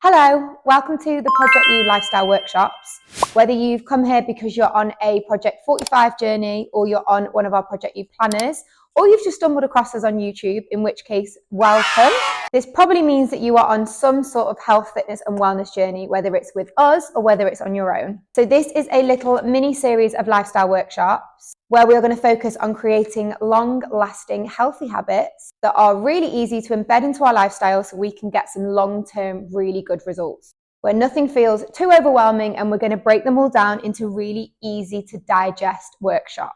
Hello, welcome to the Project You Lifestyle Workshops. Whether you've come here because you're on a Project 45 journey or you're on one of our Project You planners, or you've just stumbled across us on YouTube, in which case, welcome. This probably means that you are on some sort of health, fitness and wellness journey, whether it's with us or whether it's on your own. So this is a little mini series of lifestyle workshops where we are going to focus on creating long-lasting healthy habits that are really easy to embed into our lifestyle so we can get some long-term really good results, where nothing feels too overwhelming, and we're going to break them all down into really easy to digest workshops.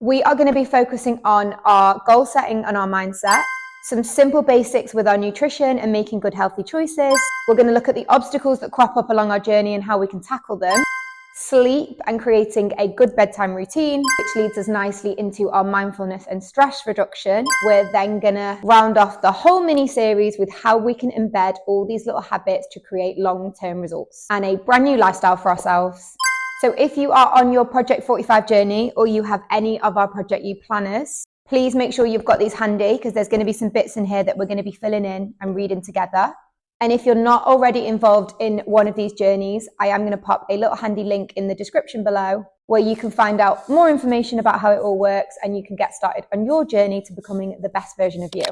We are going to be focusing on our goal setting and our mindset, some simple basics with our nutrition and making good healthy choices. We're going to look at the obstacles that crop up along our journey and how we can tackle them. Sleep and creating a good bedtime routine, which leads us nicely into our mindfulness and stress reduction. We're then going to round off the whole mini series with how we can embed all these little habits to create long-term results and a brand new lifestyle for ourselves. So if you are on your Project 45 journey or you have any of our Project You planners, please make sure you've got these handy, because there's going to be some bits in here that we're going to be filling in and reading together. And if you're not already involved in one of these journeys, I am going to pop a little handy link in the description below where you can find out more information about how it all works and you can get started on your journey to becoming the best version of you.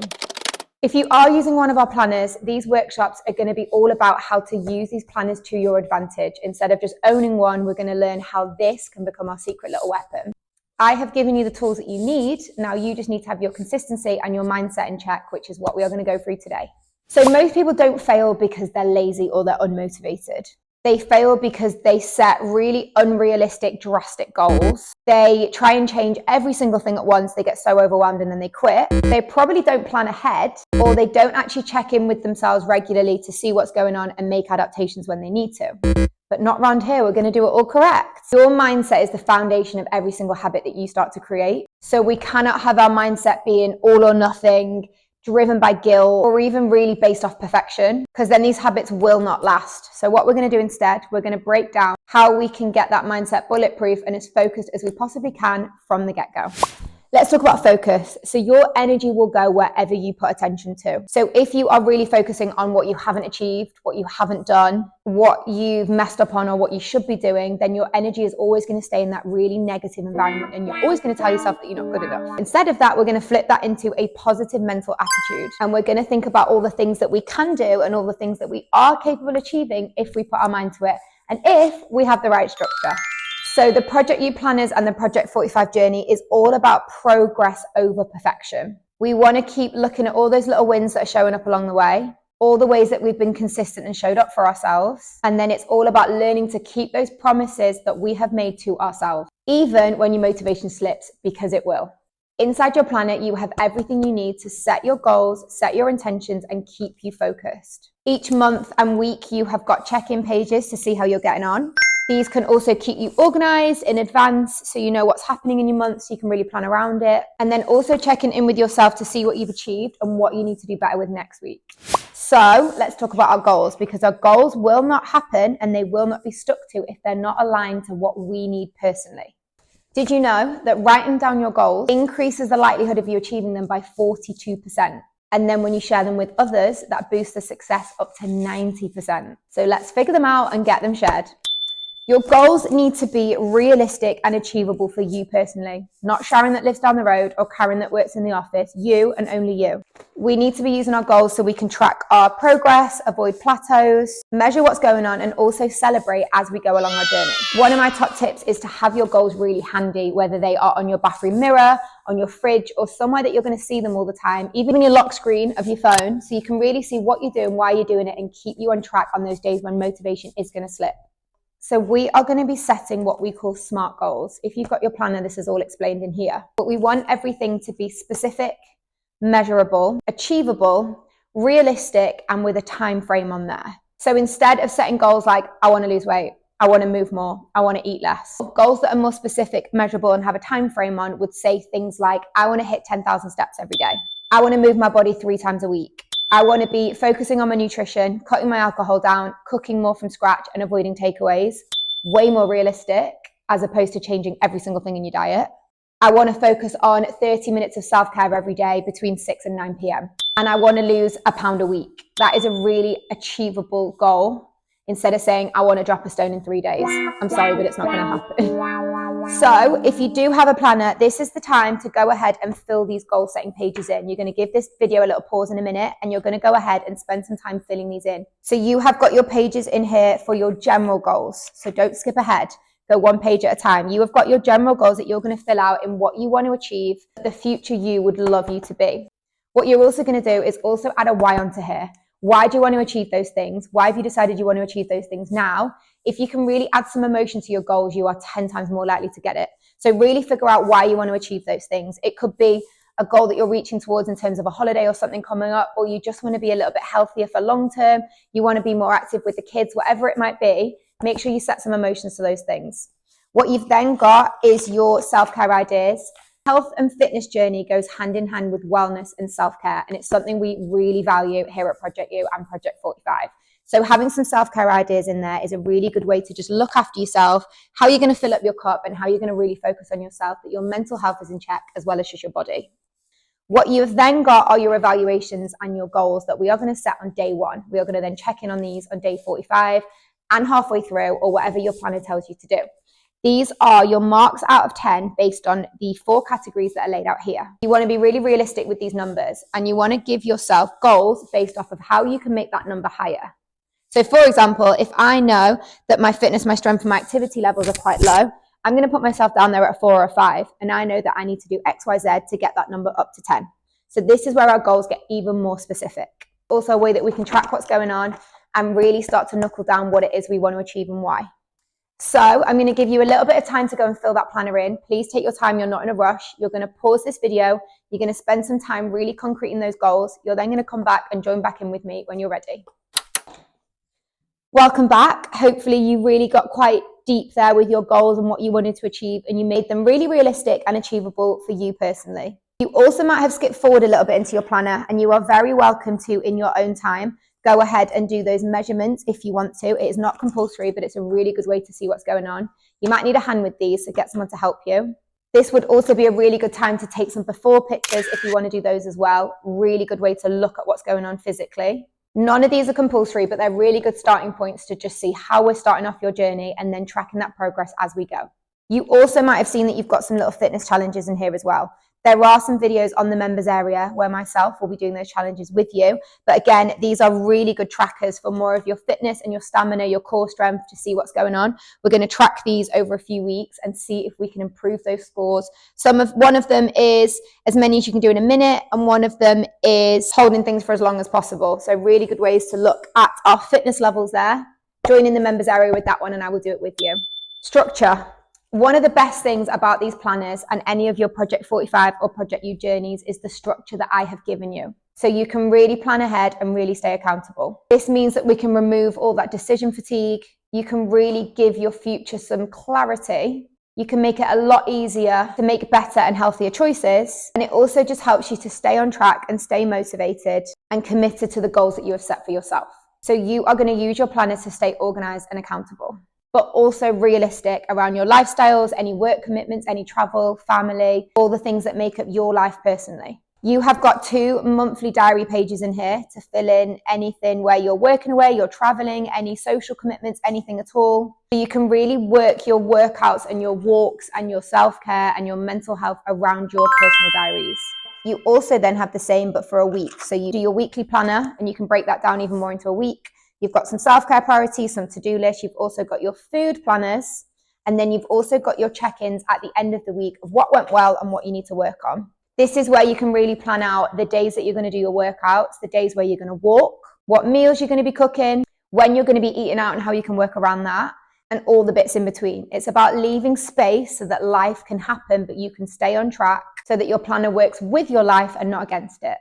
If you are using one of our planners, these workshops are going to be all about how to use these planners to your advantage. Instead of just owning one, we're going to learn how this can become our secret little weapon. I have given you the tools that you need. Now you just need to have your consistency and your mindset in check, which is what we are going to go through today. So most people don't fail because they're lazy or they're unmotivated. They fail because they set really unrealistic, drastic goals. They try and change every single thing at once. They get so overwhelmed and then they quit. They probably don't plan ahead, or they don't actually check in with themselves regularly to see what's going on and make adaptations when they need to. But not around here. We're going to do it all correct. Your mindset is the foundation of every single habit that you start to create. So we cannot have our mindset being all or nothing, driven by guilt, or even really based off perfection, because then these habits will not last. So what we're going to do instead, we're going to break down how we can get that mindset bulletproof and as focused as we possibly can from the get-go. Let's talk about focus. So your energy will go wherever you put attention to. So if you are really focusing on what you haven't achieved, what you haven't done, what you've messed up on, or what you should be doing, then your energy is always going to stay in that really negative environment and you're always going to tell yourself that you're not good enough. Instead of that, we're going to flip that into a positive mental attitude, and we're going to think about all the things that we can do and all the things that we are capable of achieving if we put our mind to it and if we have the right structure. So the Project You planners and the Project 45 journey is all about progress over perfection. We want to keep looking at all those little wins that are showing up along the way, all the ways that we've been consistent and showed up for ourselves. And then it's all about learning to keep those promises that we have made to ourselves, even when your motivation slips, because it will. Inside your planner, you have everything you need to set your goals, set your intentions, and keep you focused. Each month and week, you have got check-in pages to see how you're getting on. These can also keep you organized in advance so you know what's happening in your month so you can really plan around it. And then also checking in with yourself to see what you've achieved and what you need to do better with next week. So let's talk about our goals, because our goals will not happen and they will not be stuck to if they're not aligned to what we need personally. Did you know that writing down your goals increases the likelihood of you achieving them by 42%? And then when you share them with others, that boosts the success up to 90%. So let's figure them out and get them shared. Your goals need to be realistic and achievable for you personally, not Sharon that lives down the road or Karen that works in the office, you and only you. We need to be using our goals so we can track our progress, avoid plateaus, measure what's going on, and also celebrate as we go along our journey. One of my top tips is to have your goals really handy, whether they are on your bathroom mirror, on your fridge, or somewhere that you're going to see them all the time, even in your lock screen of your phone, so you can really see what you're doing, why you're doing it, and keep you on track on those days when motivation is going to slip. So we are going to be setting what we call SMART goals. If you've got your planner, this is all explained in here. But we want everything to be specific, measurable, achievable, realistic, and with a time frame on there. So instead of setting goals like, I want to lose weight, I want to move more, I want to eat less, goals that are more specific, measurable, and have a time frame on would say things like, I want to hit 10,000 steps every day. I want to move my body 3 times a week. I want to be focusing on my nutrition, cutting my alcohol down, cooking more from scratch and avoiding takeaways. Way more realistic as opposed to changing every single thing in your diet. I want to focus on 30 minutes of self-care every day between 6 and 9 p.m. And I want to lose a pound a week. That is a really achievable goal instead of saying, I want to drop a stone in 3 days. I'm sorry, but it's not going to happen. So if you do have a planner, this is the time to go ahead and fill these goal setting pages in. You're going to give this video a little pause in a minute and you're going to go ahead and spend some time filling these in. So you have got your pages in here for your general goals. So don't skip ahead. Go one page at a time. You have got your general goals that you're going to fill out in what you want to achieve, the future you would love you to be. What you're also going to do is also add a why onto here. Why do you want to achieve those things? Why have you decided you want to achieve those things now? If you can really add some emotion to your goals, you are 10 times more likely to get it. So really figure out why you want to achieve those things. It could be a goal that you're reaching towards in terms of a holiday or something coming up, or you just want to be a little bit healthier for long term. You want to be more active with the kids, whatever it might be. Make sure you set some emotions to those things. What you've then got is your self-care ideas. Health and fitness journey goes hand in hand with wellness and self-care, and it's something we really value here at Project You and Project 45. So having some self-care ideas in there is a really good way to just look after yourself, how you're going to fill up your cup and how you're going to really focus on yourself, that your mental health is in check as well as just your body. What you've then got are your evaluations and your goals that we are going to set on day 1. We are going to then check in on these on day 45 and halfway through, or whatever your planner tells you to do. These are your marks out of 10 based on the 4 categories that are laid out here. You want to be really realistic with these numbers, and you want to give yourself goals based off of how you can make that number higher. So for example, if I know that my fitness, my strength, and my activity levels are quite low, I'm going to put myself down there at a 4 or a 5, and I know that I need to do X, Y, Z to get that number up to 10. So this is where our goals get even more specific. Also a way that we can track what's going on and really start to knuckle down what it is we want to achieve and why. So I'm going to give you a little bit of time to go and fill that planner in. Please take your time. You're not in a rush. You're going to pause this video. You're going to spend some time really concreting those goals. You're then going to come back and join back in with me when you're ready. Welcome back. Hopefully you really got quite deep there with your goals and what you wanted to achieve, and you made them really realistic and achievable for you personally. You also might have skipped forward a little bit into your planner, and you are very welcome to, in your own time, go ahead and do those measurements if you want to. It is not compulsory, but it's a really good way to see what's going on. You might need a hand with these, so get someone to help you. This would also be a really good time to take some before pictures if you want to do those as well. Really good way to look at what's going on physically. None of these are compulsory, but they're really good starting points to just see how we're starting off your journey and then tracking that progress as we go. You also might have seen that you've got some little fitness challenges in here as well. There are some videos on the members area where myself will be doing those challenges with you. But again, these are really good trackers for more of your fitness and your stamina, your core strength, to see what's going on. We're going to track these over a few weeks and see if we can improve those scores. One of them is as many as you can do in a minute, and one of them is holding things for as long as possible. So really good ways to look at our fitness levels there. Join in the members area with that one and I will do it with you. Structure. One of the best things about these planners and any of your Project 45 or Project You journeys is the structure that I have given you. So you can really plan ahead and really stay accountable. This means that we can remove all that decision fatigue. You can really give your future some clarity. You can make it a lot easier to make better and healthier choices. And it also just helps you to stay on track and stay motivated and committed to the goals that you have set for yourself. So you are going to use your planner to stay organized and accountable, but also realistic around your lifestyles, any work commitments, any travel, family, all the things that make up your life personally. You have got 2 monthly diary pages in here to fill in anything where you're working away, you're traveling, any social commitments, anything at all. So you can really work your workouts and your walks and your self-care and your mental health around your personal diaries. You also then have the same, but for a week. So you do your weekly planner and you can break that down even more into a week. You've got some self-care priorities, some to-do lists. You've also got your food planners. And then you've also got your check-ins at the end of the week of what went well and what you need to work on. This is where you can really plan out the days that you're going to do your workouts, the days where you're going to walk, what meals you're going to be cooking, when you're going to be eating out and how you can work around that, and all the bits in between. It's about leaving space so that life can happen, but you can stay on track so that your planner works with your life and not against it.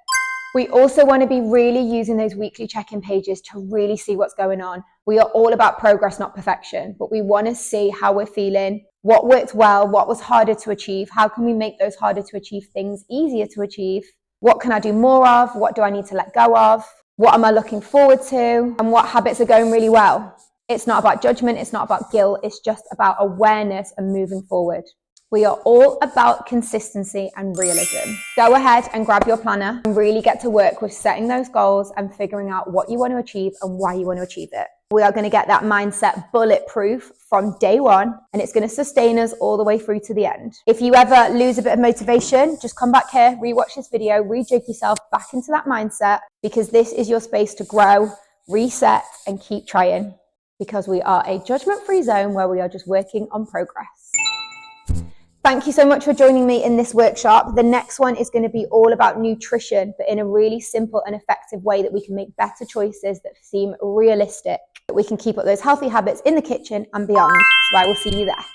We also want to be really using those weekly check-in pages to really see what's going on. We are all about progress, not perfection, but we want to see how we're feeling, what worked well, what was harder to achieve, how can we make those harder to achieve things easier to achieve, what can I do more of, what do I need to let go of, what am I looking forward to, and what habits are going really well. It's not about judgment, it's not about guilt, it's just about awareness and moving forward. We are all about consistency and realism. Go ahead and grab your planner and really get to work with setting those goals and figuring out what you want to achieve and why you want to achieve it. We are going to get that mindset bulletproof from day one, and it's going to sustain us all the way through to the end. If you ever lose a bit of motivation, just come back here, rewatch this video, rejig yourself back into that mindset, because this is your space to grow, reset, and keep trying, because we are a judgment-free zone where we are just working on progress. Thank you so much for joining me in this workshop. The next one is going to be all about nutrition, but in a really simple and effective way that we can make better choices that seem realistic, that we can keep up those healthy habits in the kitchen and beyond. So I will see you there.